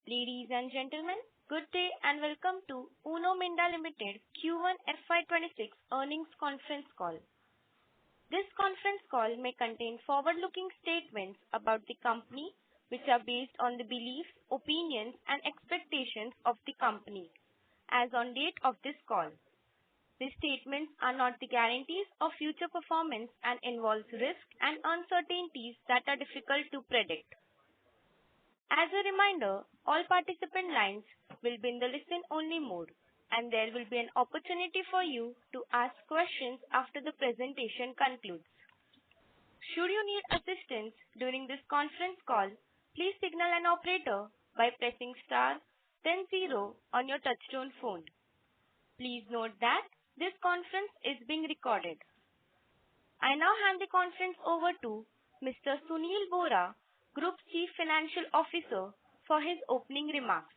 Ladies and gentlemen, good day and welcome to Minda Ltd Q1 FY earnings conference call. This conference call may contain forward-looking statements about the company, which are based on the beliefs, opinions, and expectations of the company as on date of this call. These statements are not the guarantees of future performance and involve risks and uncertainties that are difficult to predict. As a reminder, all participant lines will be in the listen-only mode, and there will be an opportunity for you to ask questions after the presentation concludes. Should you need assistance during this conference call, please signal an operator by pressing star then 0 on your touchtone phone. Please note that this conference is being recorded. I now hand the conference over to Mr. Sunil Bora, Group Chief Financial Officer, for his opening remarks.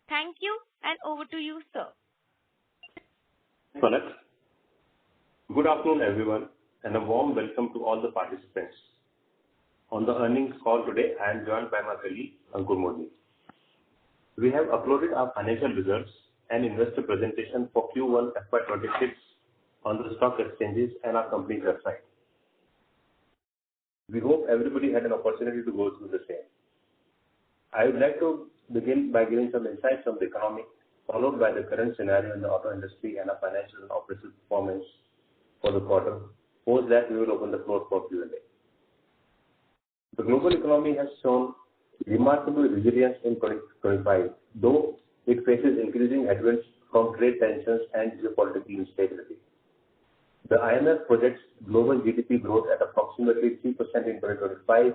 Thank you, and over to you, sir. Good afternoon, everyone, and a warm welcome to all the participants. On the earnings call today, I am joined by my colleague, Ankur Modi. We have uploaded our financial results and investor presentation for Q1 FY on the stock exchanges and our company's website. We hope everybody had an opportunity to go through the same. I would like to begin by giving some insights on the economy, followed by the current scenario in the auto industry and our financial and operational performance for the quarter. Post that, we will open the floor for Q&A. The global economy has shown remarkable resilience in 2025, though it faces increasing headwinds from trade tensions and geopolitical instability. The IMF projects global GDP growth at approximately 3% in 2025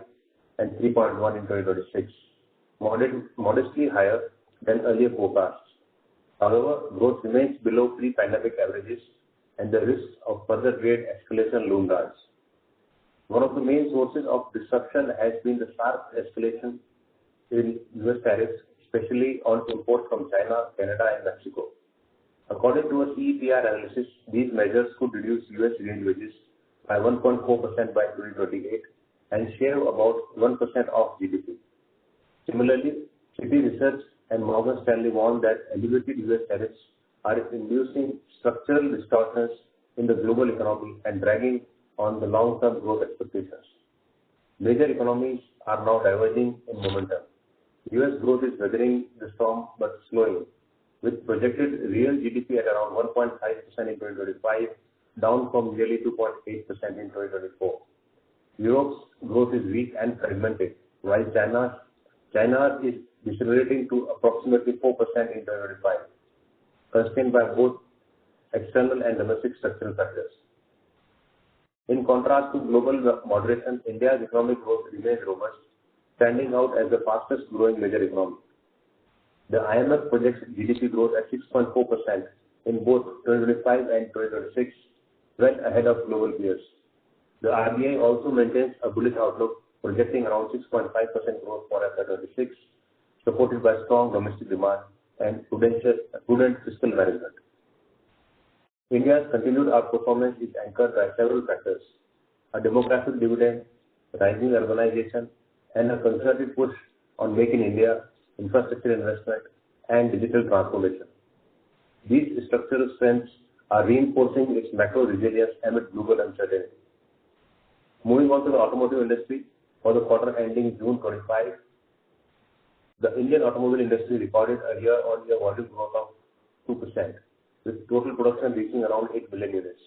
and 3.1% in 2026, modestly higher than earlier forecasts. However, growth remains below pre-pandemic averages and the risk of further trade escalation loom large. One of the main sources of disruption has been the sharp escalation in US tariffs, especially on imports from China, Canada, and Mexico. According to a CEPR analysis, these measures could reduce US real wages by 1.4% by 2028 and shave about 1% of GDP. Similarly, Citi Research and Morgan Stanley warned that elevated US tariffs are inducing structural distortions in the global economy and dragging on the long-term growth expectations. Major economies are now diverging in momentum. US growth is weathering the storm but slowing, with projected real GDP at around 1.5% in 2025, down from nearly 2.8% in 2024. Europe's growth is weak and fragmented, while China is decelerating to approximately 4% in 2025, constrained by both external and domestic structural factors. In contrast to global moderation, India's economic growth remains robust, standing out as the fastest growing major economy. The IMF projects GDP growth at 6.4% in both 2025 and 2026, well ahead of global peers. The RBI also maintains a bullish outlook, projecting around 6.5% growth for FY 2026, supported by strong domestic demand and prudent fiscal management. India's continued outperformance is anchored by several factors: a demographic dividend, rising urbanization, and a concerted push on Make in India, infrastructure investment, and digital transformation. These structural strengths are reinforcing its macro resilience amid global uncertainty. Moving on to the automotive industry, for the quarter ending June 25, the Indian automobile industry recorded a year-on-year volume growth of 2%, with total production reaching around 8 million units.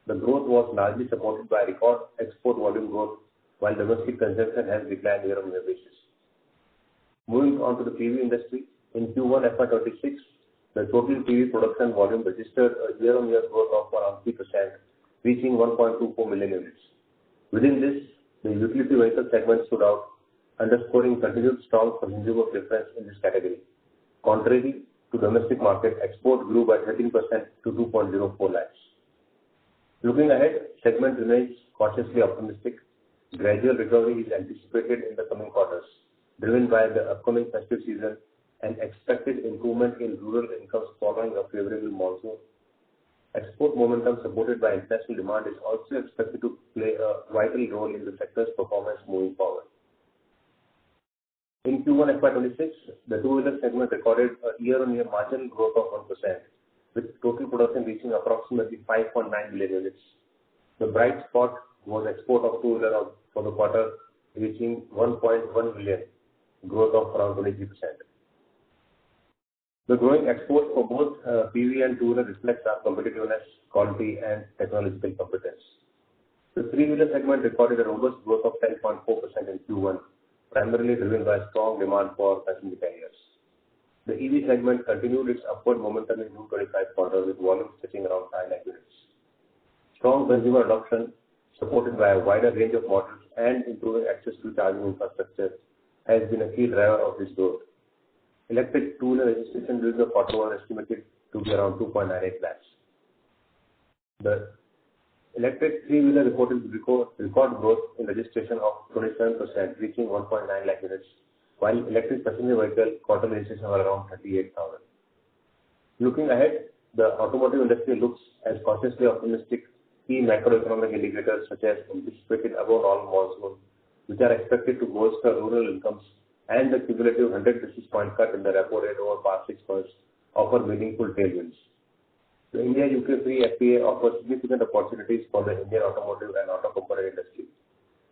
The growth was largely supported by record export volume growth, while domestic consumption has declined year-on-year basis. Moving on to the PV industry, in Q1 FY 2026, the total PV production volume registered a year-on-year growth of around 3%, reaching 1.24 million units. Within this, the utility vehicle segment stood out, underscoring continued strong consumer preference in this category. Contrary to domestic market, export grew by 13% to 2.04 lakhs. Looking ahead, segment remains cautiously optimistic. Gradual recovery is anticipated in the coming quarters, driven by the upcoming festive season and expected improvement in rural incomes following a favorable monsoon. Export momentum supported by international demand is also expected to play a vital role in the sector's performance moving forward. In Q1 FY26, the two-wheeler segment recorded a year-on-year marginal growth of 1%, with total production reaching approximately 5.9 million units. The bright spot was export of two-wheeler for the quarter, reaching 1.1 million, growth of around 23%. The growing exports for both PV and two-wheeler reflects our competitiveness, quality, and technological competence. The three-wheeler segment recorded a robust growth of 10.4% in Q1, primarily driven by strong demand for passenger carriers. The EV segment continued its upward momentum in June 25 quarter, with volumes touching around 9 lakh units. Strong consumer adoption, supported by a wider range of models and improving access to charging infrastructure, has been a key driver of this growth. Electric two-wheeler registration during the quarter was estimated to be around 2.98 lakhs. The electric three-wheeler reported record growth in registration of 27%, reaching 1.9 lakh units, while electric passenger vehicle quarterly registration were around 38,000. Looking ahead, the automotive industry looks as cautiously optimistic. Key macroeconomic indicators such as anticipated above normal monsoon, which are expected to bolster rural incomes, and the cumulative 100 basis point cut in the repo rate over past 6 months offer meaningful tailwinds. The India-UK free FTA offers significant opportunities for the Indian automotive and auto component industry.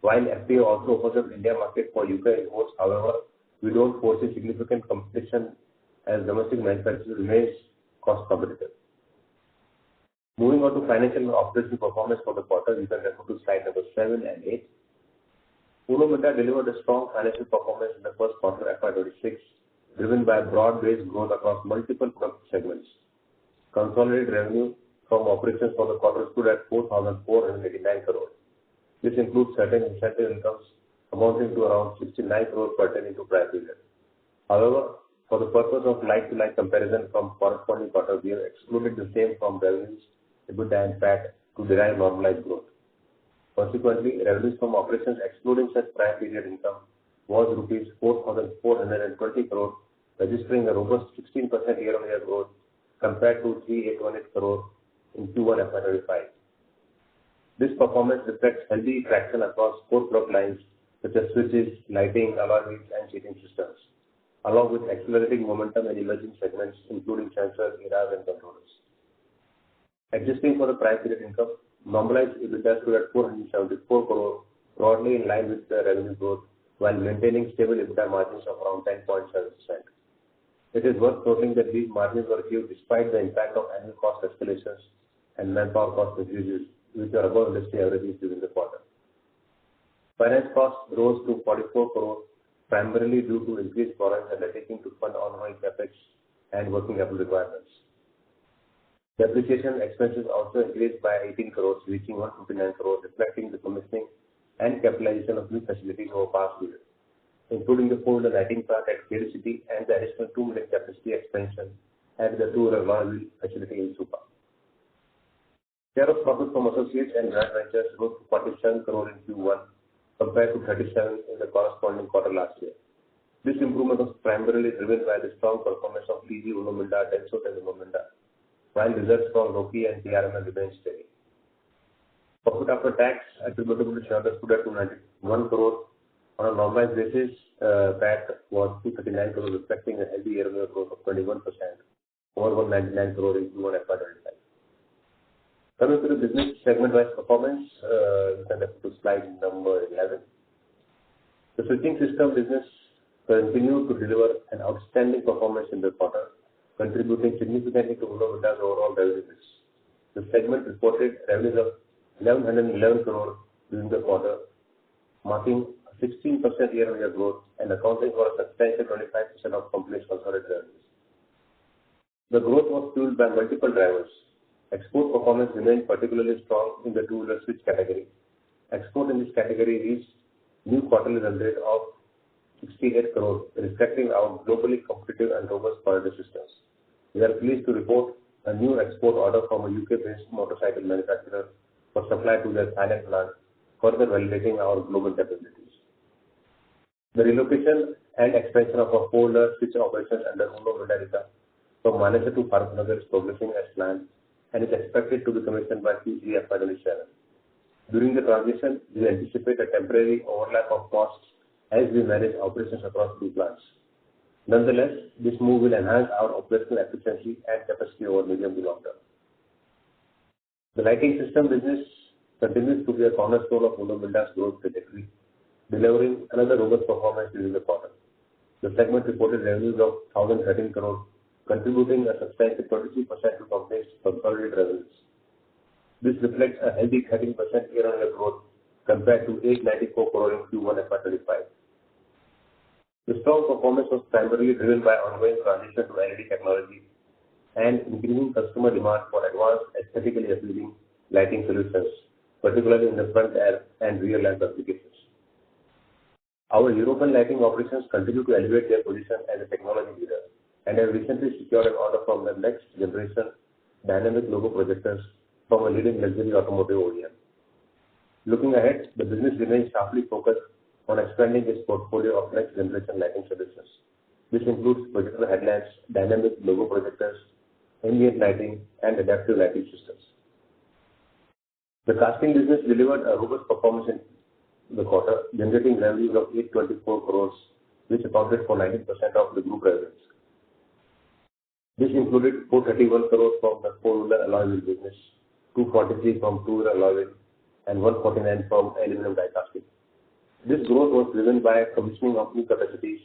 While FTA also offers an India market for UK imports, however, we don't foresee significant competition as domestic manufacturing remains cost competitive. Moving on to financial and operational performance for the quarter, you can refer to slide number 7 and 8. Uno Minda delivered a strong financial performance in the first quarter FY26, driven by broad-based growth across multiple product segments. Consolidated revenue from operations for the quarter stood at 4,489 crore. This includes certain incentive incomes amounting to around 69 crore pertaining to prior period. However, for the purpose of like-to-like comparison from corresponding quarter, we have excluded the same from revenues, EBITDA and PAT to derive normalized growth. Consequently, revenues from operations excluding such prior period income was rupees 4,420 crore, registering a robust 16% year-on-year growth compared to 3,818 crore in Q1 FY25. This performance reflects healthy traction across core product lines such as switches, lighting, alloy wheels, and seating systems, along with accelerating momentum in emerging segments including sensors, ADAS, and controllers. Adjusting for the prior period income, normalized EBITDA stood at 474 crore, broadly in line with the revenue growth, while maintaining stable EBITDA margins of around 10.7%. It is worth noting that these margins were achieved despite the impact of annual cost escalations and manpower cost increases, which are above industry averages during the quarter. Finance costs rose to 44 crore, primarily due to increased borrowings undertaking to fund ongoing capex and working capital requirements. Depreciation expenses also increased by 18 crores, reaching 159 crores, reflecting the commissioning and capitalization of new facilities over past years, including the full lighting plant at Kedi City and the additional 2 million capacity expansion at the two-wheeler alloy wheel facility in Supa. Share of profit from associates and joint ventures rose to 47 crore in Q1 compared to 37 in the corresponding quarter last year. This improvement was primarily driven by the strong performance of PG Uno Minda, Decode, and Uno Minda, while results from Roki and TRML remained steady. Profit after tax attributable to shareholders stood at 291 crore. On a normalized basis, PAT was 239 crore, reflecting a healthy year-on-year growth of 21% over 199 crore in Q1 FY25. Coming to the business segment-wise performance, you can refer to slide number 11. The switching system business continued to deliver an outstanding performance in the quarter, contributing significantly to Uno Minda's overall revenue mix. The segment reported revenues of 1,111 crore during the quarter, marking a 16% year-on-year growth and accounting for a substantial 25% of company's consolidated revenues. The growth was fueled by multiple drivers. Export performance remained particularly strong in the two-wheeler switch category. Export in this category reached new quarterly run rate of 68 crore, reflecting our globally competitive and robust quality systems. We are pleased to report a new export order from a UK-based motorcycle manufacturer for supply to their Thailand plant, further validating our global capabilities. The relocation and expansion of our four-wheeler switch operations under Uno Minda from Manesar to Faruknagar is progressing as planned and is expected to be commissioned by Q3 FY27. During the transition, we anticipate a temporary overlap of costs as we manage operations across two plants. Nonetheless, this move will enhance our operational efficiency and capacity over medium to long term. The lighting system business continues to be a cornerstone of Minda's growth trajectory, delivering another robust performance during the quarter. The segment reported revenues of 1,013 crore, contributing a substantial 23% to company's consolidated revenues. This reflects a healthy 13% year-on-year growth compared to 894 crore in Q1 FY25. The strong performance was primarily driven by ongoing transition to LED technology and increasing customer demand for advanced, aesthetically appealing lighting solutions, particularly in the front air and rear lamp applications. Our European lighting operations continue to elevate their position as a technology leader and have recently secured an order from the next generation dynamic logo projectors from a leading luxury automotive OEM. Looking ahead, the business remains sharply focused on expanding its portfolio of next-generation lighting solutions. This includes projector headlamps, dynamic logo projectors, ambient lighting, and adaptive lighting systems. The casting business delivered a robust performance in the quarter, generating revenues of 824 crores, which accounted for 19% of the group revenues. This included 431 crores from the four-wheeler alloy wheel business, 243 from two-wheeler alloy wheel, and 149 from aluminum die casting. This growth was driven by commissioning of new capacities,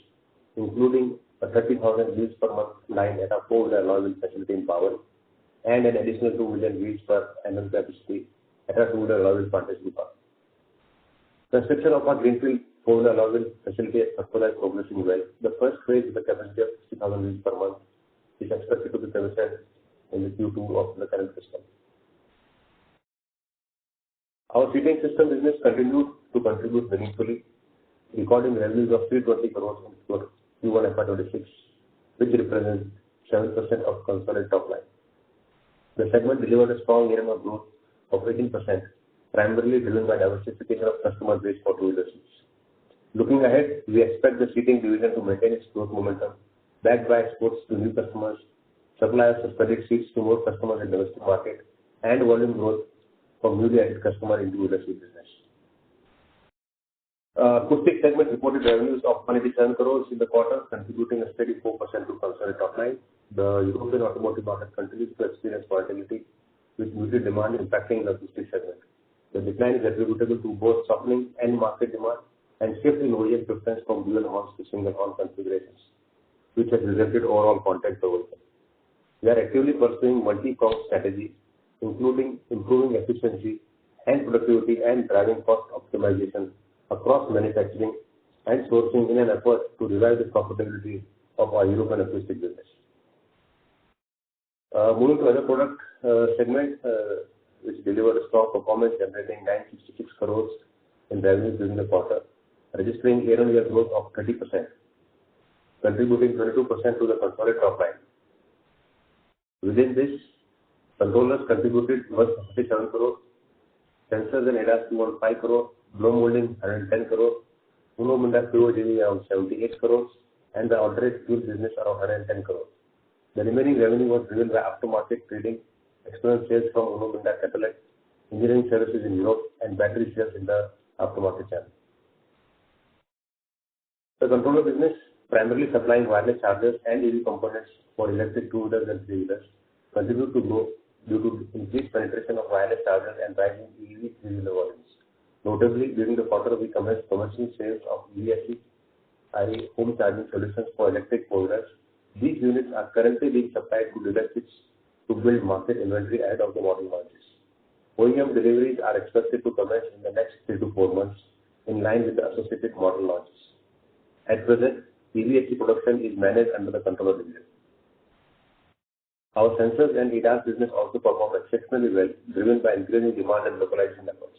including a 30,000 wheels per month line at our four-wheeler alloy wheel facility in Powell, and an additional 2 million wheels per annum capacity at our two-wheeler alloy wheel plant in Bhopal. Construction of our greenfield four-wheeler alloy wheel facility at Concall is progressing well. The first phase with a capacity of 60,000 wheels per month is expected to be commissioned in the Q2 of the current fiscal. Our seating system business continued to contribute meaningfully, recording revenues of 320 crores in Q1 FY26, which represents 7% of consolidated top line. The segment delivered a strong year-on-year growth of 18%, primarily driven by diversification of customer base for two-wheeler seats. Looking ahead, we expect the seating division to maintain its growth momentum, backed by exports to new customers, supply of suspended seats to more customers in the domestic market, and volume growth from newly added customer in two-wheeler seat business. Acoustic segment reported revenues of 187 crores in the quarter, contributing a steady 4% to consolidated top line. The European automotive market continues to experience volatility, with muted demand impacting the acoustic segment. The decline is attributable to both softening end market demand and shift in OEM preference from dual horns to single horn configurations, which has resulted overall content per vehicle. We are actively pursuing multi-pronged strategy, including improving efficiency and productivity and driving cost optimization across manufacturing and sourcing in an effort to revive the profitability of our European acoustic business. Moving to other product segment, which delivered a strong performance, generating 966 crores in revenues during the quarter, registering year-on-year growth of 30%, contributing 22% to the consolidated top line. Within this, controllers contributed 157 crore, sensors and ADAS 215 crore, blow molding 110 crore, Minda Ltd around 78 crores, and the alternate fuel business around 110 crore. The remaining revenue was driven by aftermarket trading, external sales from Minda Catalyst, engineering services in Europe, and battery sales in the aftermarket channel. The controller business, primarily supplying wireless chargers and EV components for electric two-wheelers and three-wheelers, continued to grow due to increased penetration of wireless chargers and rising EV three-wheeler volumes. Notably, during the quarter, we commenced commercial sales of EVSE home charging solutions for electric four-wheelers. These units are currently being supplied to dealerships to build market inventory ahead of the model launches. OEM deliveries are expected to commence in the next 3 to 4 months, in line with the associated model launches. At present, EVSE production is managed under the controller division. Our sensors and ADAS business also performed exceptionally well, driven by increasing demand and localization efforts.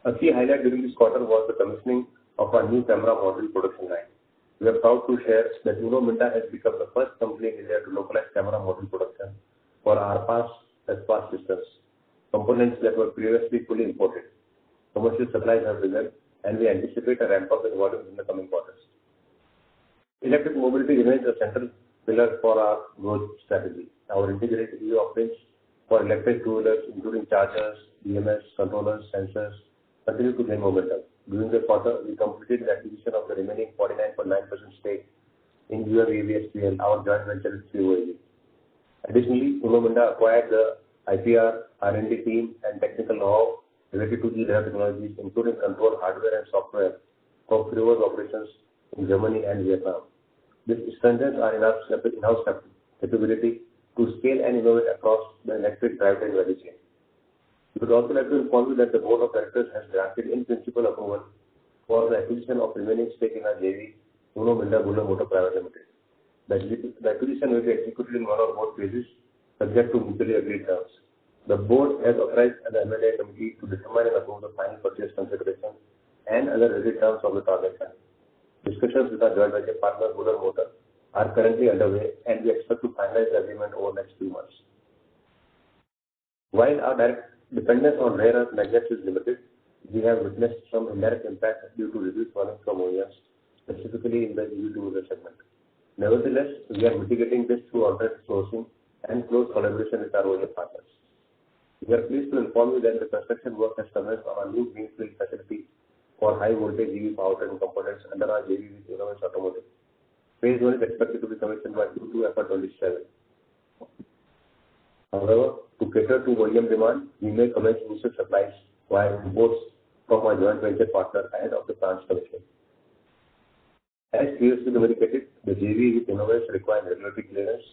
A key highlight during this quarter was the commissioning of our new camera module production line. We are proud to share that Minda has become the first company in India to localize camera module production for RPAS SPAS systems, components that were previously fully imported. Commercial supplies have begun, and we anticipate a ramp-up in volumes in the coming quarters. Electric mobility remains a central pillar for our growth strategy. Our integrated EV offerings for electric two-wheelers, including chargers, BMS, controllers, sensors, continue to gain momentum. during the quarter, we completed the acquisition of the remaining 49.9% stake in UMAVSPL, our joint venture with COAG. Additionally, Uno Minda acquired the IPR, R&D team and technical know-how related to e-radar technologies, including control hardware and software for Freewor's operations in Germany and Vietnam. This strengthens our in-house capability to scale and innovate across the electric drivetrain value chain. We would also like to inform you that the Board of Directors has granted in-principle approval for the acquisition of remaining stake in our JV, Uno Minda Motor Private Limited. The acquisition will be executed in one or more phases, subject to mutually agreed terms. The board has authorized the M&A committee to determine and approve the final purchase consideration and other related terms of the transaction. Discussions with our joint venture partner, Buller Motor, are currently underway, and we expect to finalize the agreement over the next few months. While our direct dependence on rare earth magnets is limited, we have witnessed some indirect impact due to reduced volume from OEMs, specifically in the EV two-wheeler segment. Nevertheless, we are mitigating this through alternate sourcing and close collaboration with our OEM partners. We are pleased to inform you that the construction work has commenced on our new greenfield facility for high voltage EV powertrain components under our JV with Innoviz Automotive. Phase 1 is expected to be commissioned by Q2 FY27. However, to cater to OEM demand, we may commence initial supplies via imports from our joint venture partner ahead of the plant's commissioning. As previously communicated, the JV with Innoviz requires regulatory clearance.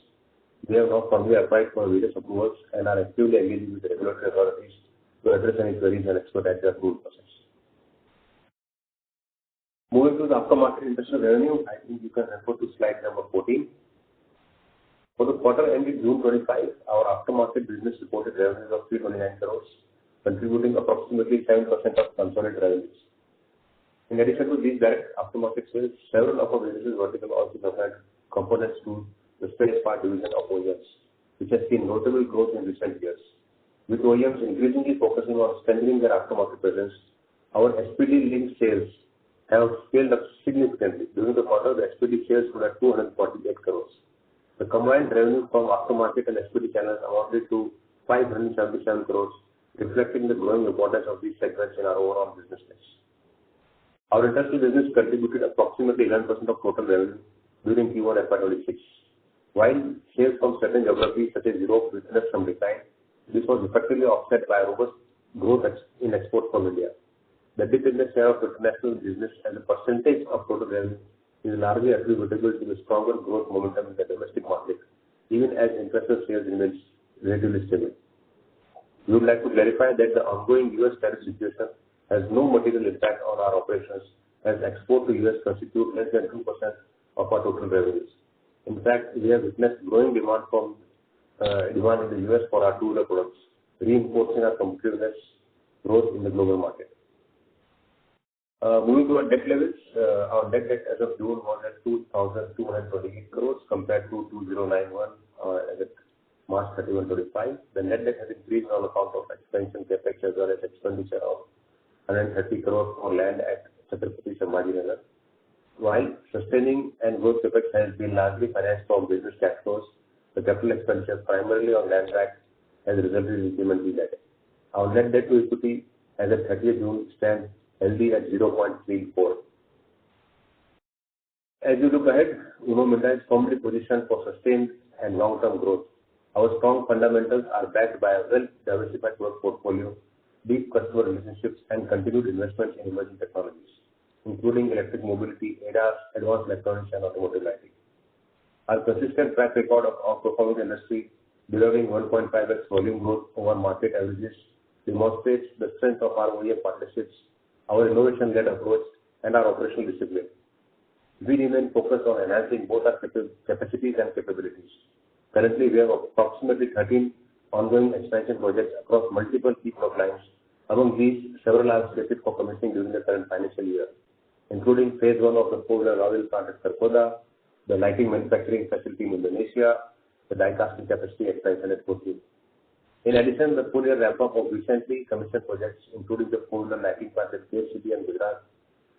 We have now formally applied for various approvals and are actively engaging with the regulatory authorities to address any queries and expedite the approval process. Moving to the aftermarket industrial revenue, I think you can refer to slide number 14. For the quarter ended June 25, our aftermarket business reported revenues of 329 crores, contributing approximately 7% of consolidated revenues. In addition to these direct aftermarket sales, several of our businesses vertical also supplied components to the spare part division of OEMs, which has seen notable growth in recent years. With OEMs increasingly focusing on strengthening their aftermarket presence, our SPD-linked sales have scaled up significantly. During the quarter, the SPD sales were at 248 crores. The combined revenue from aftermarket and SPD channels amounted to 577 crores, reflecting the growing importance of these segments in our overall business mix. Our industrial business contributed approximately 11% of total revenue during Q1 FY26. While sales from certain geographies such as Europe witnessed some decline, this was effectively offset by robust growth in exports from India. The dip in the share of international business as a percentage of total revenue is largely attributable to the stronger growth momentum in the domestic market, even as international sales remains relatively stable. We would like to clarify that the ongoing US tariff situation has no material impact on our operations, as export to US constitute less than 2% of our total revenues. In fact, we have witnessed growing demand in the US for our two-wheeler products, reinforcing our competitiveness growth in the global market. Moving to our debt levels, our net debt as of June was at 2,228 crores compared to 2,091 as at March 31, 2025. The net debt has increased on account of expansion capex as well as expenditure of 130 crores for land at Chhatrapati Sambhaji Nagar. While sustaining and growth capex has been largely financed from business cash flows, the capital expenditure primarily on land bank has resulted in incremental debt. Our net debt to equity as of 30th June stands healthy at 0.34. As you look ahead, Uno Minda is firmly positioned for sustained and long-term growth. Our strong fundamentals are backed by a well-diversified work portfolio, deep customer relationships, and continued investments in emerging technologies, including electric mobility, ADAS, advanced electronics, and automotive lighting. Our consistent track record of outperforming the industry, delivering 1.5x volume growth over market averages, demonstrates the strength of our OEM partnerships, our innovation-led approach, and our operational discipline. We remain focused on enhancing both our capacities and capabilities. Currently, we have approximately 13 ongoing expansion projects across multiple key product lines. Among these, several are slated for commissioning during the current financial year, including phase 1 of the four-wheeler alloy plant at Karkoda, the lighting manufacturing facility in Indonesia, the die casting capacity expansion at Kochi. In addition, the full-year ramp-up of recently commissioned projects, including the four-wheeler lighting plant at KFCD and Gujarat,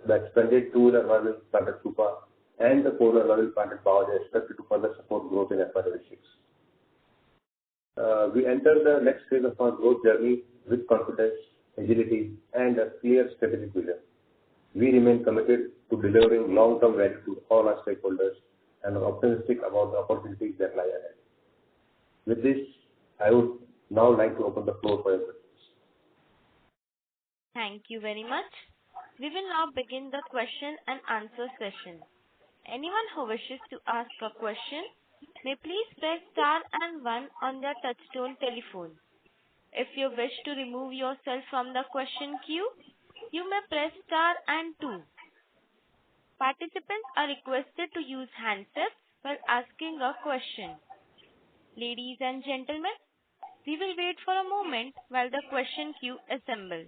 the expanded two-wheeler alloy plant at Supa, and the four-wheeler alloy plant at Bawaj, are expected to further support growth in FY26. We enter the next phase of our growth journey with confidence, agility, and a clear strategic vision. We remain committed to delivering long-term value to all our stakeholders and are optimistic about the opportunities that lie ahead. With this, I would now like to open the floor for your questions. Thank you very much. We will now begin the question and answer session. Anyone who wishes to ask a question may please press star and 1 on their touchtone telephone. If you wish to remove yourself from the question queue, you may press star and 2. Participants are requested to use handsets while asking a question. Ladies and gentlemen, we will wait for a moment while the question queue assembles.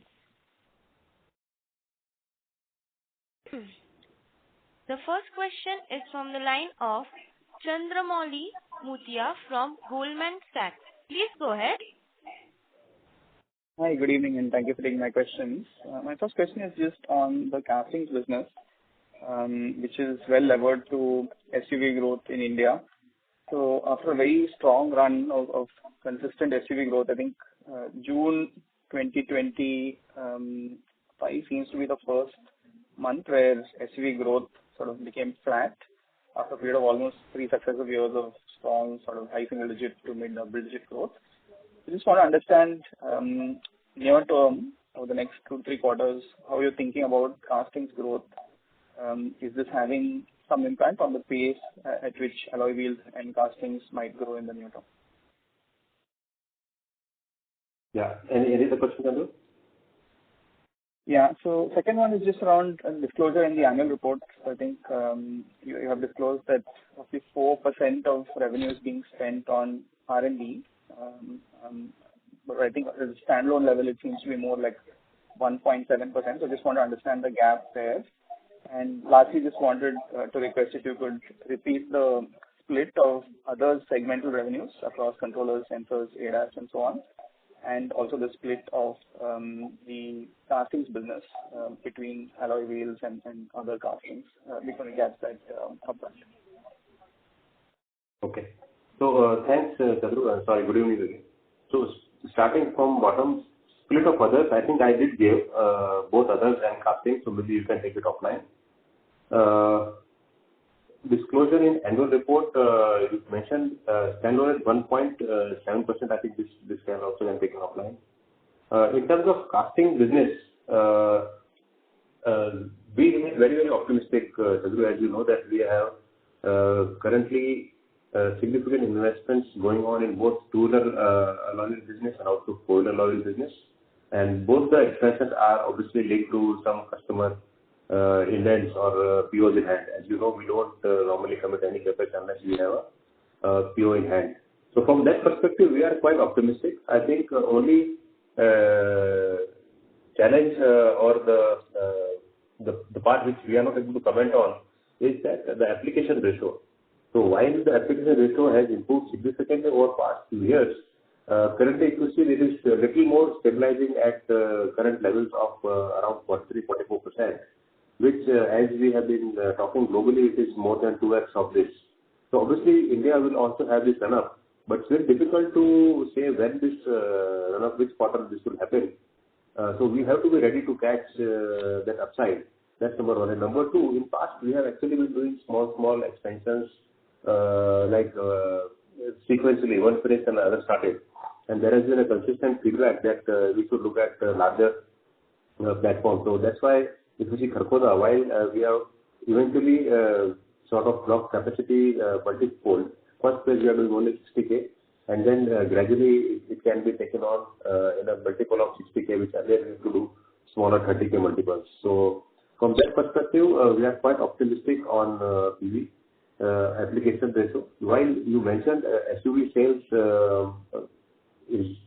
The first question is from the line of Chandramouli Muthiah from Goldman Sachs. Please go ahead. Hi, good evening, and thank you for taking my questions. My first question is just on the castings business, which is well levered to SUV growth in India. So after a very strong run of consistent SUV growth, I think June 2025 seems to be the first month where SUV growth sort of became flat after a period of almost 3 successive years of strong sort of high single digit to mid double digit growth. I just want to understand near term over the next 2-3 quarters how you're thinking about castings growth. Is this having some impact on the pace at which alloy wheels and castings might grow in the near term? Yeah. Any other question, Chandru? Yeah. So second one is just around disclosure in the annual report. I think you have disclosed that roughly 4% of revenue is being spent on R&D. But I think at the standalone level, it seems to be more like 1.7%. So I just want to understand the gap there. And lastly, just wanted to request if you could repeat the split of other segmental revenues across controllers, sensors, ADAS, and so on, and also the split of the castings business between alloy wheels and other castings, because we get that upfront. Okay. So thanks, Chandru. Sorry, good evening again. So starting from bottom, split of others, I think I did give both others and castings, so maybe you can take it offline. Disclosure in annual report, you mentioned standalone at 1.7%. I think this can also be taken offline. In terms of casting business, we remain very, very optimistic, Chandru, as you know that we have currently significant investments going on in both two-wheeler alloy wheel business and also four-wheeler alloy wheel business. And both the expenses are obviously linked to some customer intents or POs in hand. As you know, we don't normally commit any capex unless we have a PO in hand. So from that perspective, we are quite optimistic. I think only challenge or the part which we are not able to comment on is that the application ratio. So while the application ratio has improved significantly over past few years, currently if you see it is a little more stabilizing at current levels of around 43-44%, which as we have been talking globally, it is more than 2x of this. So obviously India will also have this run up, but it's very difficult to say when this run up, which quarter this will happen. So we have to be ready to catch that upside. That's number one. And number two, in past we have actually been doing small expansions like sequentially, one finished and the other started. And there has been a consistent feedback that we should look at larger platforms. So that's why if you see Kharkhoda, while we have eventually sort of blocked capacity multi-fold, first phase we are doing only 60K, and then gradually it can be taken on in a multiple of 60K, which are there to do smaller 30K multiples. So from that perspective, we are quite optimistic on PV application ratio. While you mentioned SUV sales is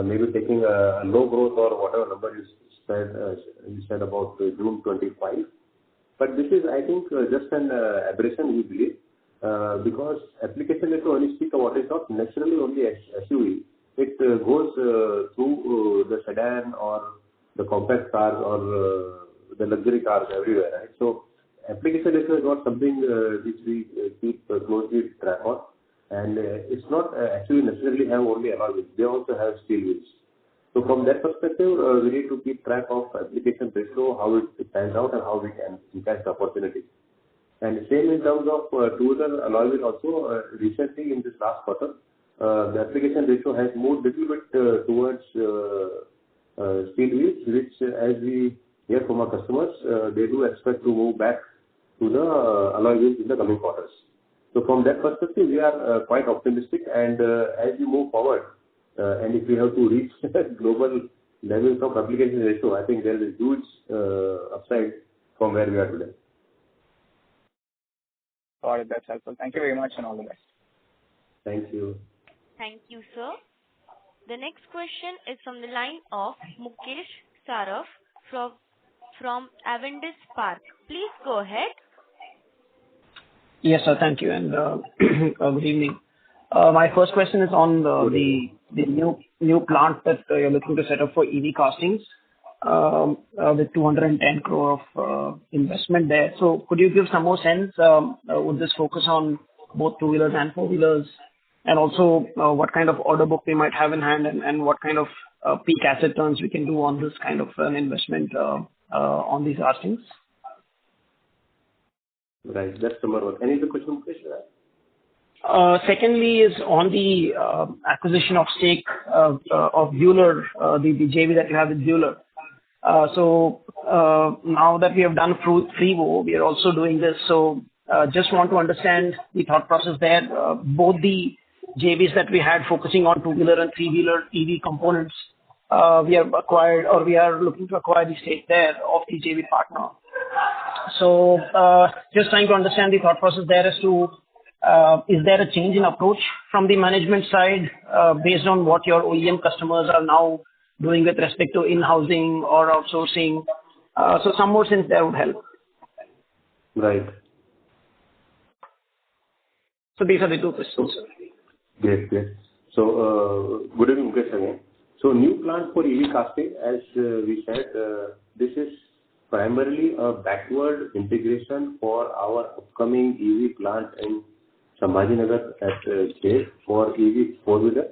maybe taking a low growth or whatever number you said about June 25, but this is, I think, just an aberration, we believe, because application ratio only speak about is not necessarily only SUV. It goes through the sedan or the compact cars or the luxury cars everywhere, right? So application ratio is not something which we keep closely track on, and it's not actually necessarily have only alloy wheels. They also have steel wheels. So from that perspective, we need to keep track of application ratio, how it pans out, and how we can enhance the opportunity. And same in terms of two-wheeler alloy wheel also, recently in this last quarter, the application ratio has moved little bit towards steel wheels, which as we hear from our customers, they do expect to move back to the alloy wheels in the coming quarters. So from that perspective, we are quite optimistic, and as we move forward, and if we have to reach global levels of application ratio, I think there is a huge upside from where we are today. Got it. That's helpful. Thank you very much, and all the best. Thank you. Thank you, sir. The next question is from the line of Mukesh Saraf from Avendus Spark. Please go ahead. Yes, sir. Thank you, and good evening. My first question is on the new plant that you're looking to set up for EV castings, with 210 crore of investment there. So could you give some more sense? Would this focus on both two-wheelers and four-wheelers? And also, what kind of order book we might have in hand, and what kind of peak asset turns we can do on this kind of an investment on these castings? Right. That's number one. Any other question, Mukesh? Secondly is on the acquisition of stake of Buhler, the JV that you have with Buhler. So now that we have done through Freevo, we are also doing this. So just want to understand the thought process there. Both the JVs that we had focusing on two-wheeler and three-wheeler EV components, we have acquired, or we are looking to acquire the stake there of the JV partner. So just trying to understand the thought process there as to is there a change in approach from the management side based on what your OEM customers are now doing with respect to in-housing or outsourcing? So some more sense there would help. Right. So these are the two questions. Great. So good evening, Mukesh again. So new plant for EV casting, as we said, this is primarily a backward integration for our upcoming EV plant in Sambhajinagar at Decode for EV four-wheeler.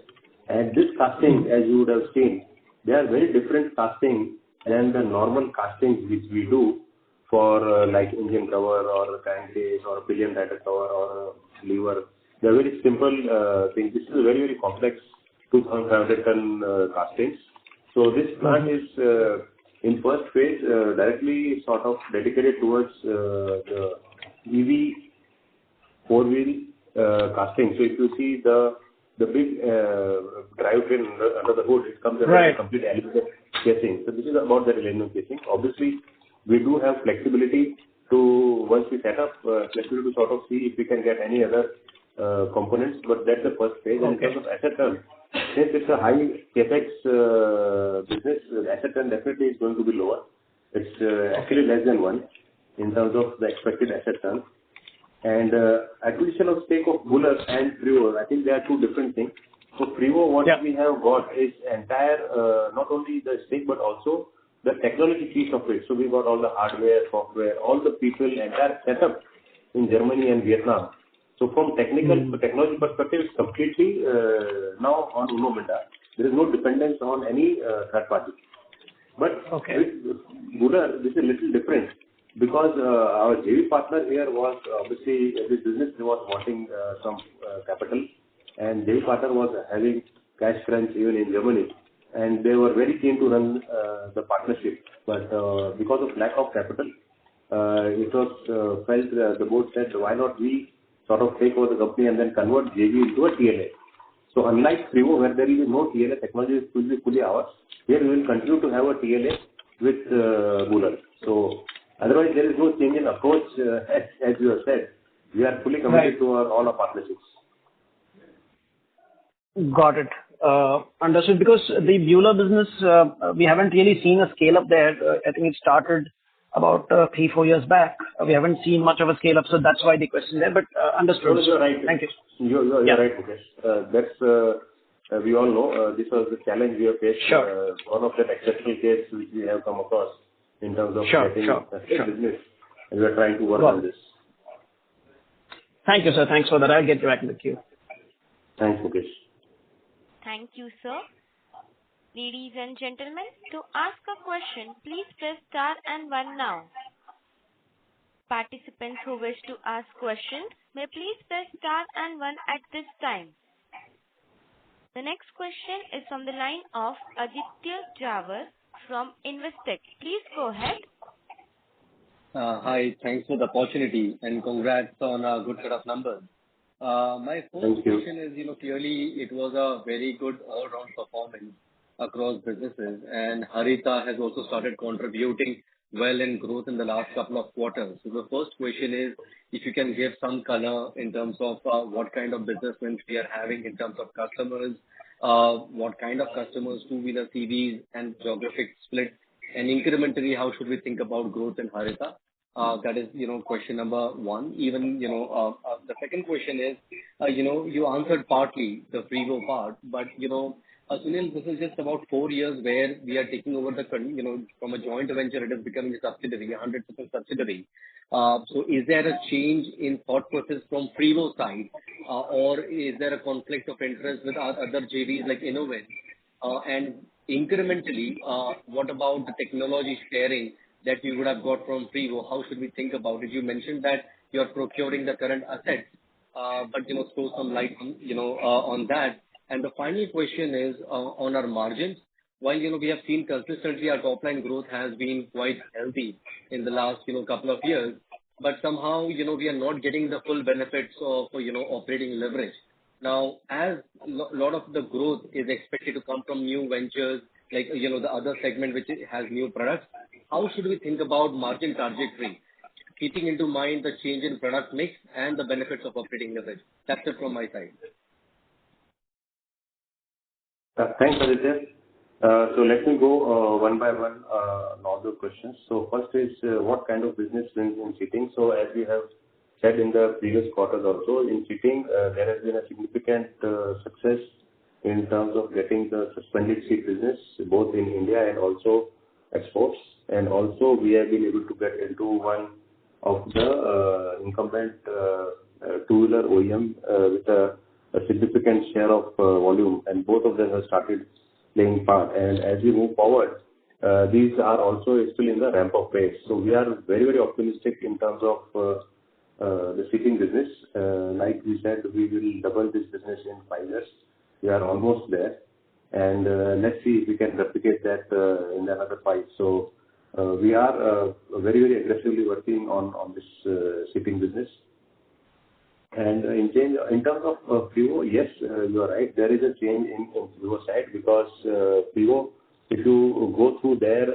And this casting, as you would have seen, they are very different casting than the normal castings which we do for like engine cover or crankcase or pillion rider cover or lever. They are very simple things. This is a very, very complex 2,500 ton castings. So this plant is in first phase directly sort of dedicated towards the EV four-wheel casting. So if you see the big drivetrain under the hood, it comes with a complete aluminum casing. So this is about the aluminum casing. Obviously, we do have flexibility to, once we set up, flexibility to sort of see if we can get any other components, but that's the first phase. And in terms of asset turn, since it's a high capex business, asset turn definitely is going to be lower. It's actually less than 1 in terms of the expected asset turn. And acquisition of stake of Buhler and Freevo, I think they are two different things. So Freevo, what we have got is entire, not only the stake, but also the technology piece of it. So we got all the hardware, software, all the people, entire setup in Germany and Vietnam. So from technology perspective, it's completely now on Uno Minda. There is no dependence on any third party. But with Buhler, this is a little different because our JV partner here was obviously this business was wanting some capital, and JV partner was having cash crunch even in Germany, and they were very keen to run the partnership. But because of lack of capital, it was felt the board said, why not we sort of take over the company and then convert JV into a TLA. So unlike Freevo, where there is no TLA, technology will be fully ours. Here we will continue to have a TLA with Buhler. So otherwise there is no change in approach, as you have said. We are fully committed to all our partnerships. Got it. Understood. Because the Buhler business, we haven't really seen a scale up there. I think it started about 3-4 years back. We haven't seen much of a scale up, so that's why the question there. But understood. You're right. Thank you. You're right, Mukesh. That's we all know. This was the challenge we have faced. One of the exceptional case which we have come across in terms of getting business, and we are trying to work on this. Thank you, sir. Thanks for that. I'll get you back in the queue. Thanks, Mukesh. Thank you, sir. Ladies and gentlemen, to ask a question, please press star and one now. Participants who wish to ask questions may please press star and one at this time. The next question is from the line of Aditya Jawar from Investec. Please go ahead. Hi, thanks for the opportunity and congrats on a good set of numbers. My first question is, clearly it was a very good all-round performance across businesses, and Harita has also started contributing well in growth in the last couple of quarters. So the first question is, if you can give some color in terms of what kind of business wins we are having in terms of customers, what kind of customers, two-wheeler CVs and geographic split, and incrementally, how should we think about growth in Harita? That is, question number one. Even, the second question is, you answered partly the Freevo part, but, Sunil, this is just about 4 years where we are taking over from a joint venture, it is becoming a subsidiary, a 100% subsidiary. So is there a change in thought process from Freevo side, or is there a conflict of interest with other JVs like Innovate? And incrementally, what about the technology sharing that you would have got from Freevo? How should we think about it? You mentioned that you're procuring the current assets, but, throw some light on that. And the final question is on our margins. While, we have seen consistently our top line growth has been quite healthy in the last, couple of years, but somehow, we are not getting the full benefits of, operating leverage. Now, as lot of the growth is expected to come from new ventures, like, the other segment which has new products, how should we think about margin trajectory, keeping into mind the change in product mix and the benefits of operating leverage? That's it from my side. Thanks, Aditya. So let me go one by one on all the questions. So first is what kind of business wins in seating? So as we have said in the previous quarters also, in seating there has been a significant success in terms of getting the suspended seat business both in India and also exports. And also we have been able to get into one of the incumbent two-wheeler OEM with a significant share of volume, and both of them have started playing part. And as we move forward, these are also still in the ramp-up phase. So we are very, very optimistic in terms of the seating business. Like we said, we will double this business in 5 years. We are almost there, and let's see if we can replicate that in another 5. So we are very, very aggressively working on this seating business. And in terms of Freevo, yes, you are right. There is a change in Freevo side because Freevo, if you go through their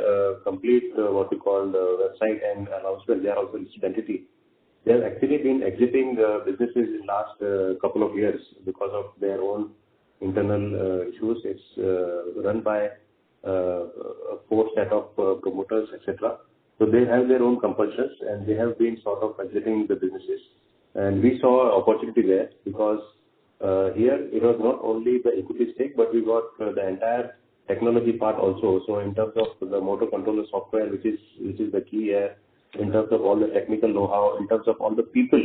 complete what we call website and announcement, they are also listed entity. They have actually been exiting businesses in last couple of years because of their own internal issues. It's run by a 4 set of promoters, etc. So they have their own compulsions and they have been sort of exiting the businesses. And we saw opportunity there because here it was not only the equity stake, but we got the entire technology part also. So in terms of the motor controller software, which is the key here, in terms of all the technical know-how, in terms of all the people,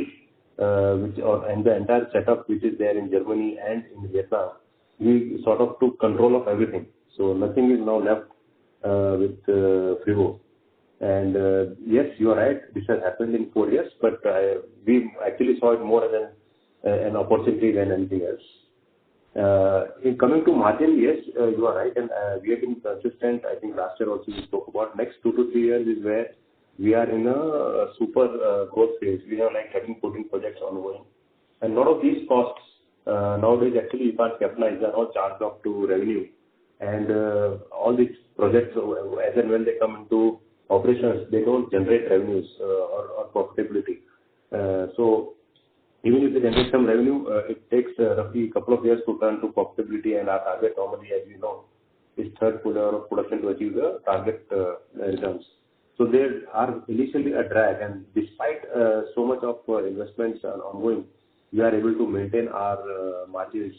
and the entire setup which is there in Germany and in Vietnam, we sort of took control of everything. So nothing is now left with Freevo. And yes, you are right. This has happened in 4 years, but we actually saw it more as an opportunity than anything else. In coming to margin, yes, you are right, and we have been consistent. I think last year also we spoke about next 2 to 3 years is where we are in a super growth phase. We have like 13, 14 projects ongoing, and a lot of these costs nowadays actually you can't capitalize. They are all charged up to revenue, and all these projects, as and when they come into operations, they don't generate revenues or profitability. So even if they generate some revenue, it takes roughly a couple of years to turn to profitability, and our target normally, as you know, is third full year of production to achieve the target returns. So there are initially a drag, and despite so much of investments are ongoing, we are able to maintain our margins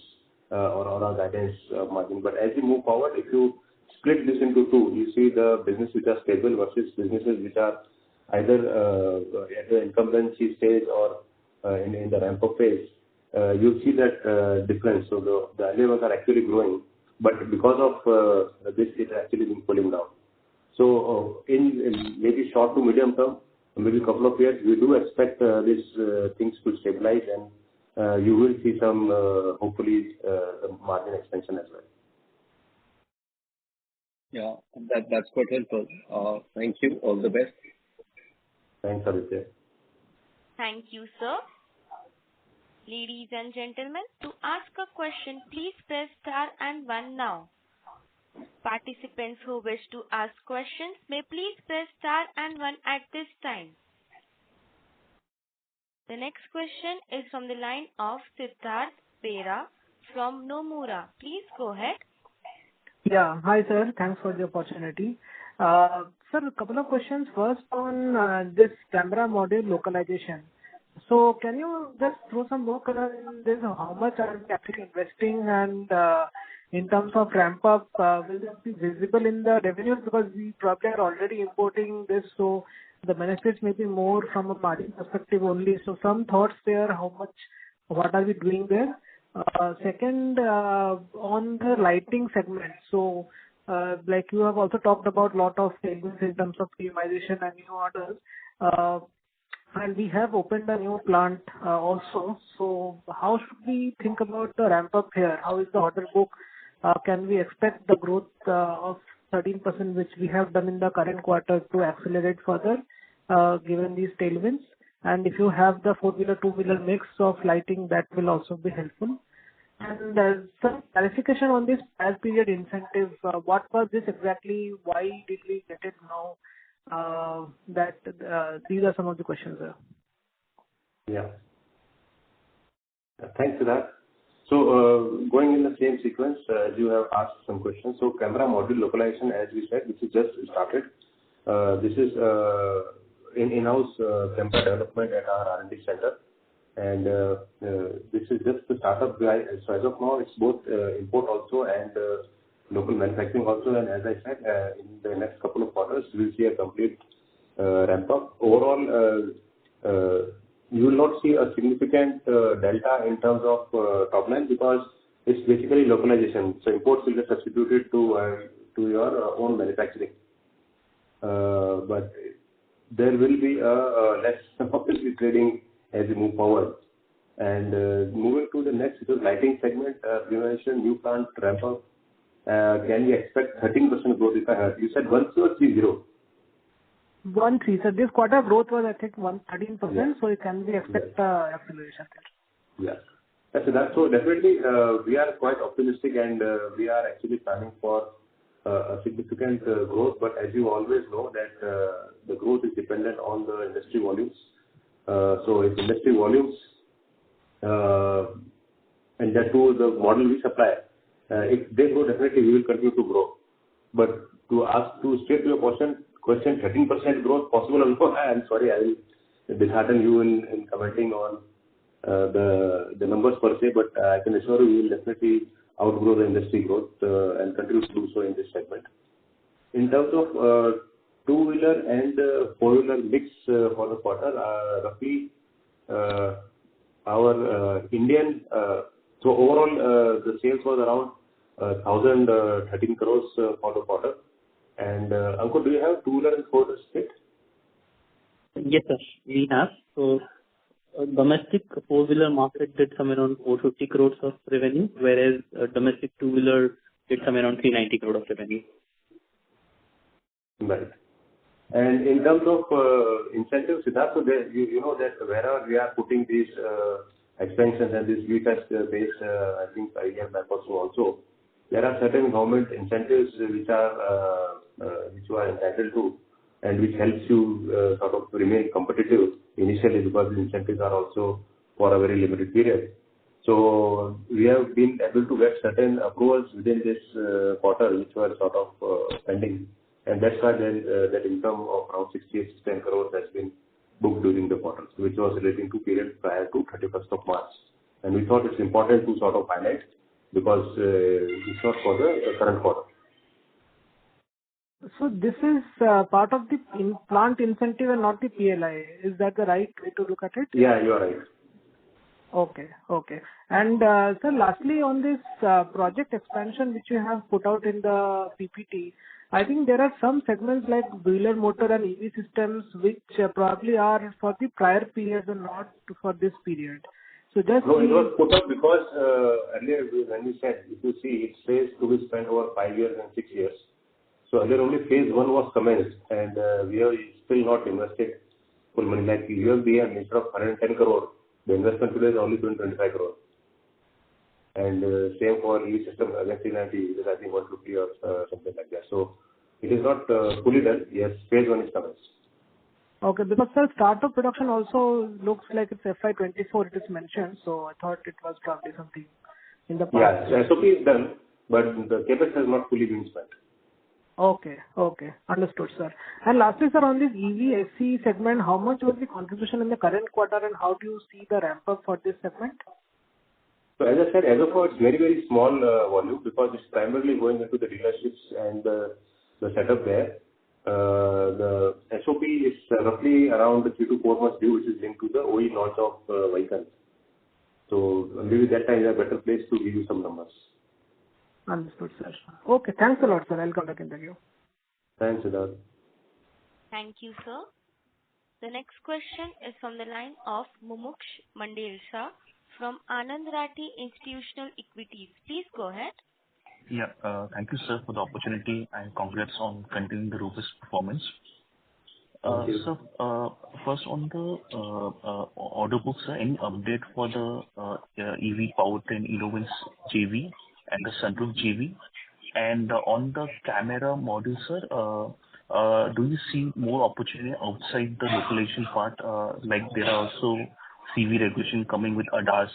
or our guidance margin. But as we move forward, if you split this into two, you see the business which are stable versus businesses which are either at the incumbency stage or in the ramp-up phase. You'll see that difference. So the earlier ones are actually growing, but because of this, it actually been pulling down. So in maybe short to medium term, maybe a couple of years, we do expect these things to stabilize, and you will see some hopefully the margin expansion as well. Yeah, that's quite helpful. Thank you. All the best. Thanks, Aditya. Thank you, sir. Ladies and gentlemen, to ask a question, please press star and 1 now. Participants who wish to ask questions may please press star and 1 at this time. The next question is from the line of Siddharth Bera from Nomura. Please go ahead. Yeah. Hi, sir. Thanks for the opportunity. Sir, a couple of questions. First on this camera module localization. So can you just throw some more color in this? How much are we actually investing, and in terms of ramp up, will this be visible in the revenues? Because we probably are already importing this, so the benefits may be more from a margin perspective only. So some thoughts there, what are we doing there? Second, on the lighting segment. So, like you have also talked about lot of things in terms of premiumization and new orders. And we have opened a new plant also. So how should we think about the ramp up here? How is the order book? Can we expect the growth of 13% which we have done in the current quarter to accelerate further given these tailwinds? And if you have the 4-wheeler, 2-wheeler mix of lighting, that will also be helpful. And some clarification on this past period incentive. What was this exactly? Why did we get it now? These are some of the questions there. Yeah. Thanks for that. So going in the same sequence, you have asked some questions. So camera module localization, as we said, which is just started. This is in-house camera development at our R&D center, and this is just the startup. So as of now, it's both import also and local manufacturing also. And as I said, in the next couple of quarters, we'll see a complete ramp up. Overall, you will not see a significant delta in terms of top line, because it's basically localization. So imports will get substituted to your own manufacturing. But there will be less obviously trading as we move forward. And moving to the next, because lighting segment, you mentioned new plant ramp up. Can we expect 13% growth? If I heard you said 1 or 30? 13. So this quarter growth was, I think, 13%. Yeah. So it can be expect acceleration there. Yeah. That's that. So definitely, we are quite optimistic, and we are actually planning for a significant growth. But as you always know, that the growth is dependent on the industry volumes. So if industry volumes, and that too the model we supply, if they grow, definitely we will continue to grow. But to state your question, 13% growth possible or no? I am sorry, I will dishearten you in commenting on the numbers per se, but I can assure you we will definitely outgrow the industry growth and continue to do so in this segment. In terms of two-wheeler and four-wheeler mix for the quarter, roughly our Indian, so overall the sales was around 1,013 crores for the quarter. And Ankur, do you have two-wheeler and four-wheeler split? Yes, sir. We have. So domestic four-wheeler market did somewhere around 450 crores of revenue, whereas domestic two-wheeler did somewhere around 390 crores of revenue. Right. And in terms of incentives, Siddharth, so you know that wherever we are putting these expansions and this VFAS based, I think a year back also, there are certain government incentives which you are entitled to, and which helps you sort of remain competitive initially, because the incentives are also for a very limited period. So we have been able to get certain approvals within this quarter, which were sort of pending, and that's why then that income of around 68 crores has been booked during the quarter, which was relating to period prior to 31st of March. And we thought it's important to sort of highlight, because it's not for the current quarter. So this is part of the plant incentive and not the PLI. Is that the right way to look at it? Yeah, you are right. Okay. Okay. And, sir, lastly, on this project expansion which you have put out in the PPT, I think there are some segments like wheeler motor and EV systems which probably are for the prior periods and not for this period. So just No, it was put up because earlier when we said, if you see, it says to be spent over 5 years and 6 years. So earlier only phase 1 was commenced, and we have still not invested full money. Like UFBM, instead of 110 crore, the investment today is only 25 crore. And same for EV system, against 390, I think 150 or something like that. So it is not fully done. Yes, phase 1 is commenced. okay, because sir, start of production also looks like it's FY24 it is mentioned, so I thought it was probably something in the past. Yeah, SOP is done, but the CapEx has not fully been spent. Okay. Okay. Understood, sir. And lastly, sir, on this EV SC segment, how much was the contribution in the current quarter, and how do you see the ramp up for this segment? So as I said, as of now, it's very, very small volume because it's primarily going into the dealerships and the setup there. The SOP is roughly around 3 to 4 months due, which is linked to the OE launch of vehicle. So maybe that time is a better place to give you some numbers. Understood, sir. Okay, thanks a lot, sir. I'll come back in the queue. Thanks, Siddharth. Thank you, sir. The next question is from the line of Mumuksh Mandelsha from Anand Rathi Institutional Equities. Please go ahead. Yeah, thank you, sir, for the opportunity, and congrats on continuing the robust performance. Thank you. So, first on the order books, any update for the EV powertrain Elovins JV and the sunroof JV? And on the camera module, sir, do you see more opportunity outside the localization part? Like there are also CV regulation coming with ADAS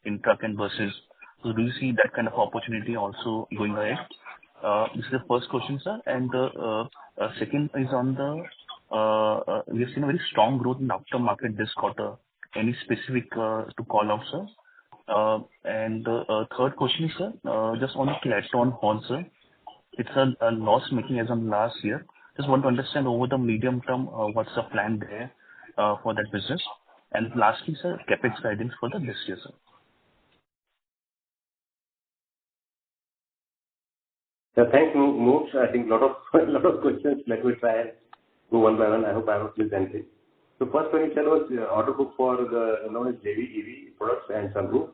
in truck and buses. So do you see that kind of opportunity also going ahead? This is the first question, sir. And the second is on the we have seen a very strong growth in aftermarket this quarter. Any specific to call out, sir? And the third question, sir, just on the Clarton horn, sir. It's a loss making as on last year. Just want to understand over the medium term, what's the plan there for that business? And lastly, sir, CapEx guidance for this year, sir. Yeah, thanks, Mooch. I think lot of questions. Let me try and go one by one. I hope I haven't missed anything. So first one you said was order book for the JV EV products and sunroof.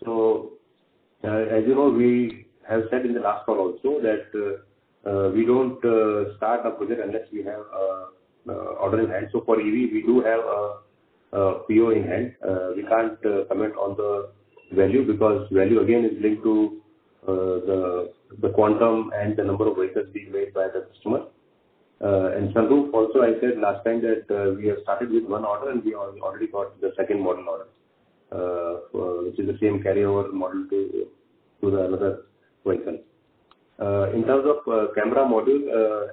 So as you know, we have said in the last call also that we don't start a project unless we have order in hand. So for EV, we do have a PO in hand. We can't comment on the value because value again is linked to the quantum and the number of vehicles being made by the customer. And sunroof also, I said last time that we have started with one order and we already got the second model order, which is the same carryover model to the another vehicle. In terms of camera module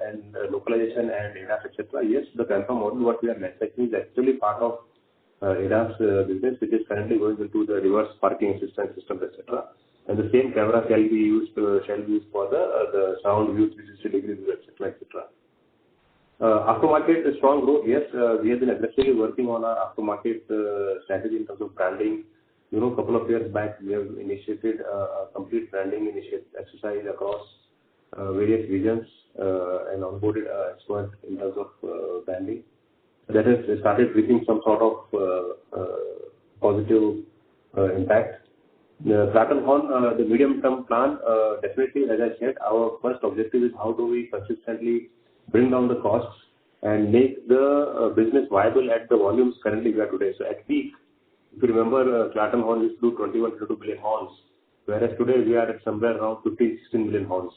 and localization and ADAS, etc., yes, the camera module what we are manufacturing is actually part of ADAS business, which is currently going into the reverse parking assistance systems, etc. And the same camera shall be used for the sound view 360 degrees, etc., etc. Aftermarket strong growth, yes, we have been aggressively working on our aftermarket strategy in terms of branding. You know, a couple of years back, we have initiated a complete branding exercise across various regions and onboarded experts in terms of branding. That has started reaching some sort of positive impact. The Clarton horn, the medium-term plan, definitely, as I said, our first objective is how do we consistently bring down the costs and make the business viable at the volumes currently we are today. So at peak, if you remember, Clarton horn used to do 21-22 billion horns, whereas today we are at somewhere around 15-16 billion horns.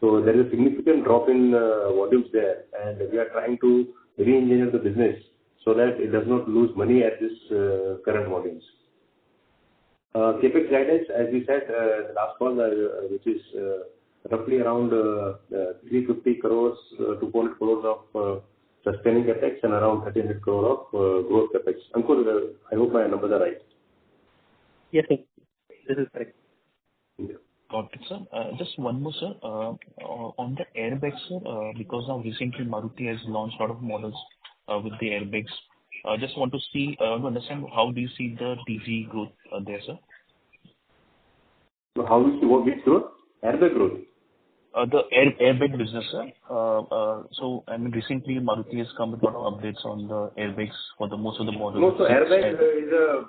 So there is a significant drop in volumes there, and we are trying to re-engineer the business so that it does not lose money at this current volumes. CapEx guidance, as we said the last call, which is roughly around 350 crores to 400 crores of sustaining CapEx and around 1,300 crore of growth CapEx. Ankur, I hope my numbers are right. Yes, sir. This is correct. Yeah. Got it, sir. Just one more, sir. On the airbags, sir, because now recently Maruti has launched a lot of models with the airbags. Just want to understand how do you see the TG growth there, sir? So how do you see what which growth? Airbag growth. The airbag business, sir. So I mean, recently Maruti has come with a lot of updates on the airbags for the most of the models. No, so airbag is a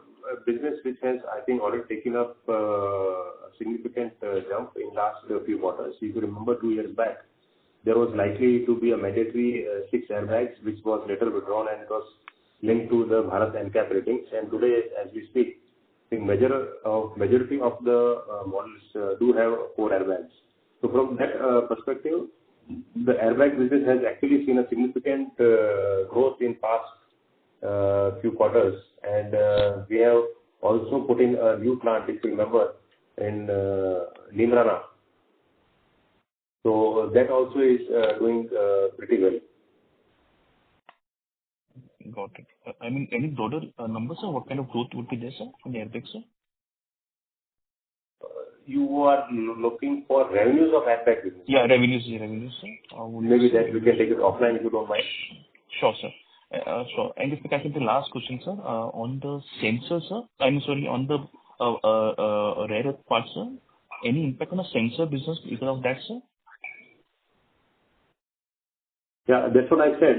business which has, I think, already taken up a significant jump in last few quarters. If you remember 2 years back, there was likely to be a mandatory 6 airbags, which was later withdrawn and it was linked to the Bharat NCAP ratings. And today, as we speak, I think majority of the models do have 4 airbags. So from that perspective, the airbag business has actually seen a significant growth in past few quarters. And we have also put in a new plant, if you remember, in Limrana. So that also is doing pretty well. Got it. I mean, any broader numbers, sir? What kind of growth would be there, sir, in the airbag, sir? You are looking for revenues of airbag business? Yeah, revenues, sir. Maybe that we can take it offline if you don't mind. Sure, sir. Sure. And if I can take the last question, sir, on the sensor, sir, on the rare earth part, sir, any impact on the sensor business because of that, sir? Yeah, that's what I said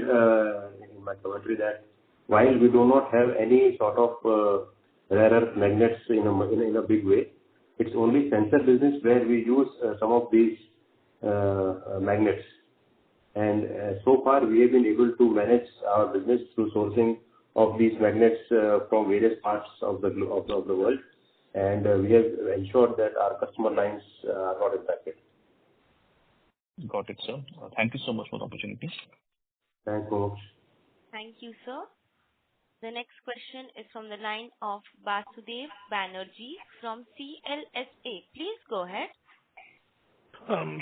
in my commentary, that while we do not have any sort of rare earth magnets in a big way, it's only sensor business where we use some of these magnets. And so far we have been able to manage our business through sourcing of these magnets from various parts of the world. And we have ensured that our customer lines are not impacted. Got it, sir. Thank you so much for the opportunity. Thanks, folks. Thank you, sir. The next question is from the line of Basudev Banerjee from CLSA. Please go ahead.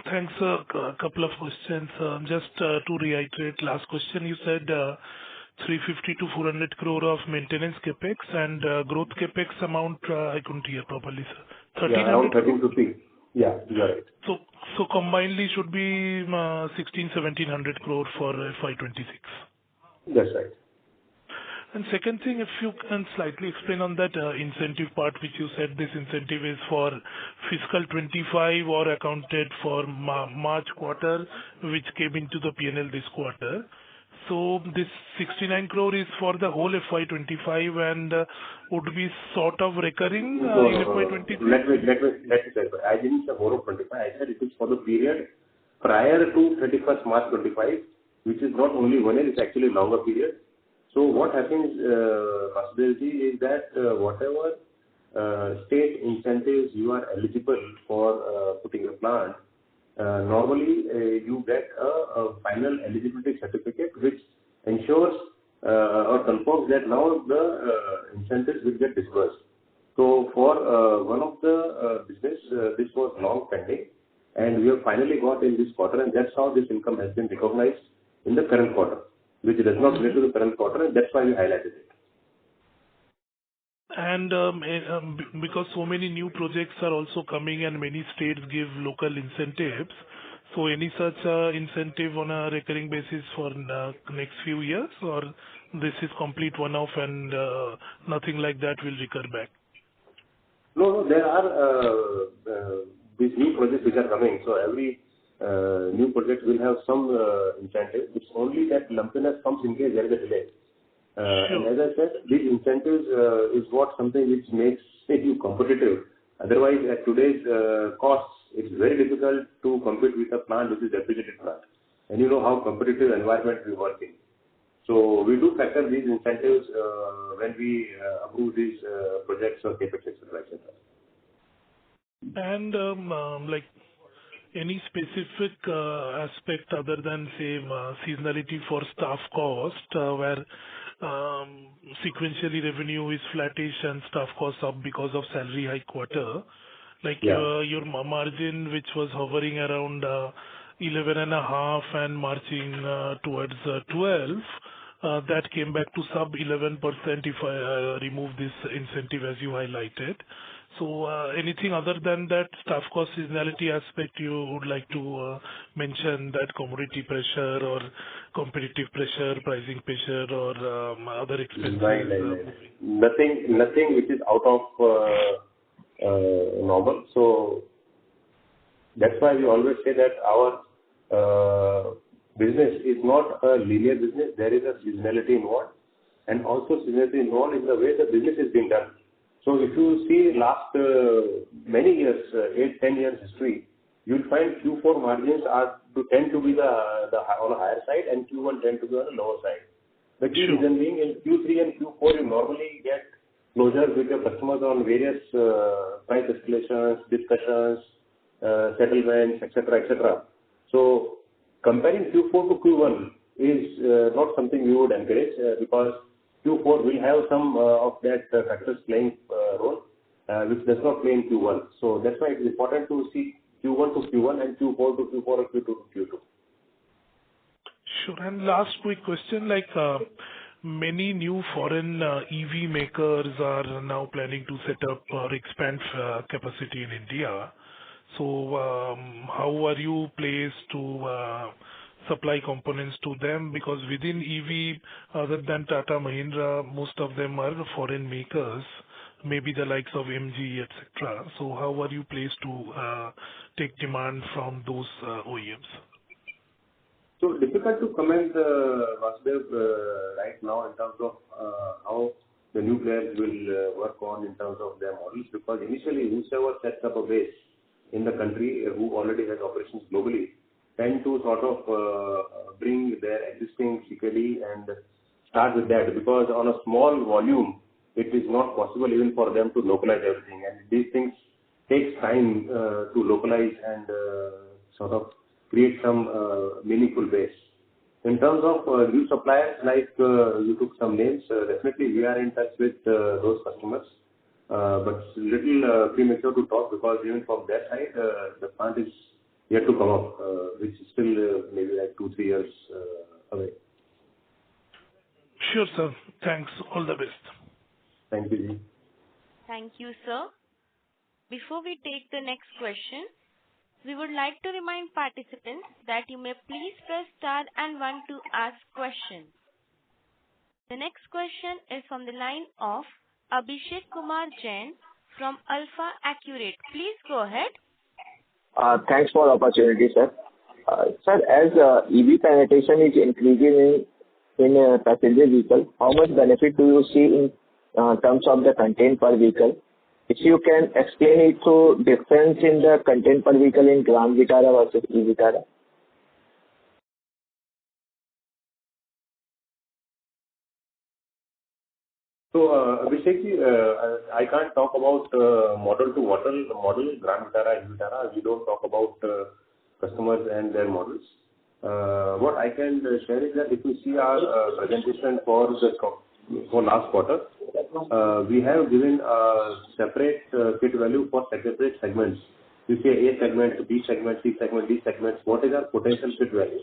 Thanks, sir. A couple of questions. Just to reiterate last question, you said 350 to 400 crore of maintenance capex and growth capex amount, I couldn't hear properly, sir. 1300? Yeah, around 1350. Yeah, you are right. So combinedly should be 1700 crore for FY26. That's right. And second thing, if you can slightly explain on that incentive part, which you said this incentive is for fiscal 25 or accounted for March quarter, which came into the P&L this quarter. So this 69 crore is for the whole FY25 and would be sort of recurring in FY26? Let me clarify. I didn't say whole of 25. I said it is for the period prior to 31st March 25, which is not only 1 year, it's actually a longer period. So what happens, possibility is that whatever state incentives you are eligible for putting a plant, normally you get a final eligibility certificate which ensures or confirms that now the incentives will get disbursed. So for one of the business, this was long pending and we have finally got in this quarter, and that's how this income has been recognized in the current quarter, which does not relate to the current quarter, and that's why we highlighted it. And because so many new projects are also coming and many states give local incentives, so any such incentive on a recurring basis for next few years, or this is complete one-off and nothing like that will recur back? No, there are these new projects which are coming. So every new project will have some incentive. It's only that lumpiness comes in case there is a delay. And as I said, these incentives is something which makes you competitive. Otherwise, at today's costs, it's very difficult to compete with a plant which is depreciated plant. And you know how competitive environment we work in. So we do factor these incentives when we approve these projects or capex, etc. And like any specific aspect other than say seasonality for staff cost, where sequentially revenue is flattish and staff costs up because of salary hike quarter, like your margin which was hovering around 11.5 and marching towards 12, that came back to sub 11% if I remove this incentive as you highlighted. So anything other than that staff cost seasonality aspect you would like to mention, that commodity pressure or competitive pressure, pricing pressure, or other expenses? Right. Nothing which is out of normal. So that's why we always say that our business is not a linear business. There is a seasonality involved, and also seasonality involved in the way the business is being done. So if you see last many years, 8-10 years history, you'll find Q4 margins tend to be on the higher side, and Q1 tend to be on the lower side. The key reason being in Q3 and Q4 you normally get closure with your customers on various price escalations, discussions, settlements, etc. So comparing Q4 to Q1 is not something we would encourage because Q4 will have some of that factors playing role which does not play in Q1. So that's why it's important to see Q1 to Q1 and Q4 to Q4 or Q2 to Q2. Sure. And last quick question, like many new foreign EV makers are now planning to set up or expand capacity in India. So how are you placed to supply components to them? Because within EV, other than Tata Mahindra, most of them are foreign makers, maybe the likes of MG, etc. So how are you placed to take demand from those OEMs? So difficult to comment, Vasudev, right now in terms of how the new players will work on in terms of their models, because initially whosoever sets up a base in the country who already has operations globally tend to sort of bring their existing CKD and start with that, because on a small volume it is not possible even for them to localize everything, and these things takes time to localize and sort of create some meaningful base. In terms of new suppliers, like you took some names, definitely we are in touch with those customers, but little premature to talk because even from their side, the plant is yet to come up, which is still maybe like 2-3 years away. Sure, sir. Thanks. All the best. Thank you. Thank you, sir. Before we take the next question, we would like to remind participants that you may please press star and 1 to ask questions. The next question is from the line of Abhishek Kumar Jain from Alpha Accurate. Please go ahead. Thanks for the opportunity, sir. Sir, as EV penetration is increasing in a passenger vehicle, how much benefit do you see in terms of the content per vehicle? If you can explain it to difference in the content per vehicle in Grand Vitara versus e-Vitara. So Abhishek, I can't talk about model to model, Grand Vitara, e-Vitara. We don't talk about customers and their models. What I can share is that if you see our presentation for last quarter, we have given a separate kit value for separate segments. You see A segment, B segment, C segment, D segments. What is our potential kit value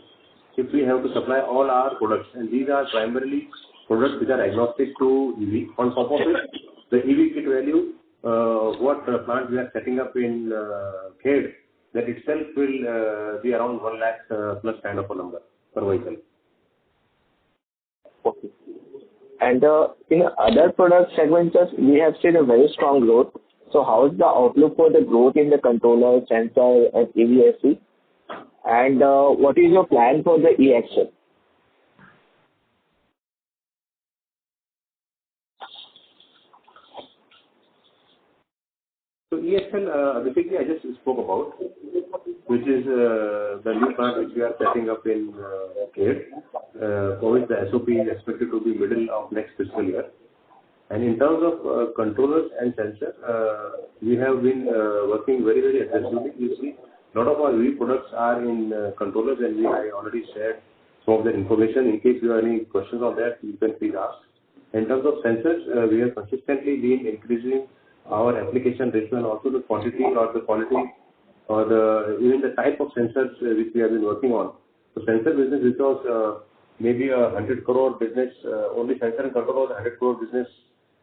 if we have to supply all our products? And these are primarily products which are agnostic to EV. On top of it, the EV kit value, what plant we are setting up in Decode, that itself will be around 1 lakh plus kind of a number per vehicle. Okay. And in other product segments, we have seen a very strong growth. So how is the outlook for the growth in the controller, sensor, and EVSC? And what is your plan for the e-axle? So e-axle, basically I just spoke about, which is the new plant which we are setting up in Decode, for which the SOP is expected to be middle of next fiscal year. And in terms of controllers and sensors, we have been working very, very aggressively. You see, a lot of our EV products are in controllers, and I already shared some of the information. In case you have any questions on that, you can please ask. In terms of sensors, we have consistently been increasing our application ratio and also the quantity or the quality or even the type of sensors which we have been working on. So sensor business, which was maybe a 100 crore business, only sensor and control was 100 crore business,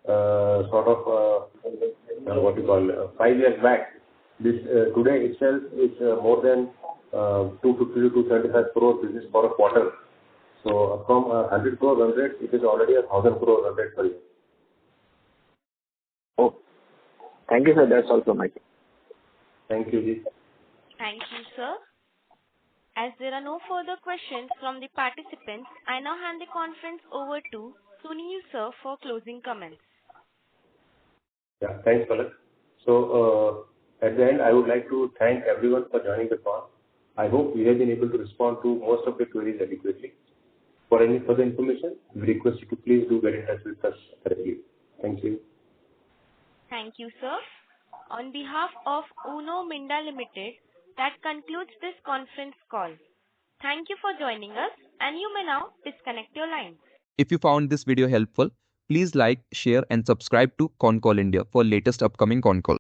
sort of what you call 5 years back. This today itself is more than 250 to 275 crore business for a quarter. So from 100 crore run rate, it is already 1,000 crore run rate per year. Oh, thank you, sir. That's all from my side. Thank you, Ji. Thank you, sir. As there are no further questions from the participants, I now hand the conference over to Sunil sir for closing comments. Yeah, thanks, Palak. So at the end, I would like to thank everyone for joining the call. I hope we have been able to respond to most of the queries adequately. For any further information, we request you to please do get in touch with us directly. Thank you. Thank you, sir. On behalf of Minda Ltd, that concludes this conference call. Thank you for joining us, and you may now disconnect your lines. If you found this video helpful, please like, share and subscribe to Concall India for latest upcoming Concall.